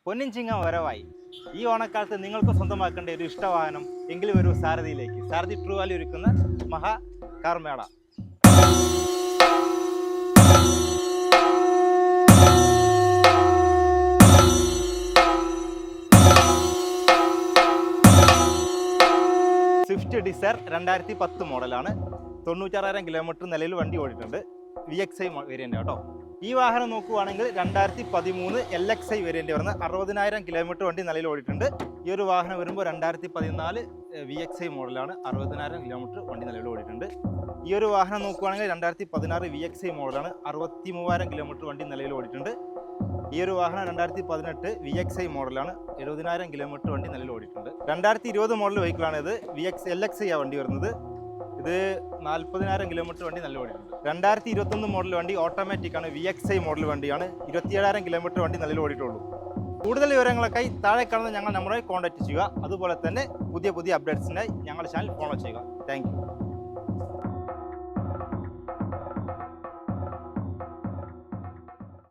പൊന്നിൻ ചിങ്ങം വരവായി. ഈ ഓണക്കാലത്ത് നിങ്ങൾക്ക് സ്വന്തമാക്കേണ്ട ഒരു ഇഷ്ടവാഹനം എങ്കിലും ഒരു സാരഥിയിലേക്ക്. സാരഥി ട്രൂ വാല്യൂ ഒരുക്കുന്ന മഹാ കാർ മേള. സ്വിഫ്റ്റ് ഡിസയർ 2010 മോഡലാണ്. 96,000 കിലോമീറ്റർ നിലയിൽ വണ്ടി ഓടിയിട്ടുണ്ട്. VXI വേരിയൻ്റ് കേട്ടോ. ഈ വാഹനം നോക്കുവാണെങ്കിൽ 2013 LXI വേരിയൻ്റ് വരുന്ന 60,000 കിലോമീറ്റർ വണ്ടി നിലയിൽ ഓടിയിട്ടുണ്ട്. ഈ ഒരു വാഹനം വരുമ്പോൾ 2014 VXI മോഡലാണ്. 60,000 കിലോമീറ്റർ വണ്ടി നിലയിൽ ഓടിയിട്ടുണ്ട്. ഈ ഒരു വാഹനം നോക്കുവാണെങ്കിൽ 2016 VXI മോഡലാണ്. 63,000 കിലോമീറ്റർ വണ്ടി നിലയിൽ ഓടിയിട്ടുണ്ട്. ഈ ഒരു വാഹനം 2018 VXI മോഡലാണ്. 70,000 കിലോമീറ്റർ വണ്ടി നിലയിൽ ഓടിയിട്ടുണ്ട്. 2020 മോഡൽ വെഹിക്കിളാണ് ഇത്. LXI ആ വണ്ടി വരുന്നത്. ഇത് 40,000 കിലോമീറ്റർ വണ്ടി നല്ല ഓടിയിട്ടുണ്ട്. 2021 മോഡൽ വണ്ടി ഓട്ടോമാറ്റിക് ആണ്. VXI മോഡൽ വണ്ടിയാണ്. 27,000 കിലോമീറ്റർ വണ്ടി നല്ല ഓടിയിട്ടുള്ളൂ. കൂടുതൽ വിവരങ്ങൾക്കായി താഴെ കാണുന്ന ഞങ്ങൾ നമ്മളെ കോൺടാക്ട് ചെയ്യുക. അതുപോലെ തന്നെ പുതിയ അപ്ഡേറ്റ്സിനായി ഞങ്ങളുടെ ചാനൽ ഫോളോ ചെയ്യുക. Thank you.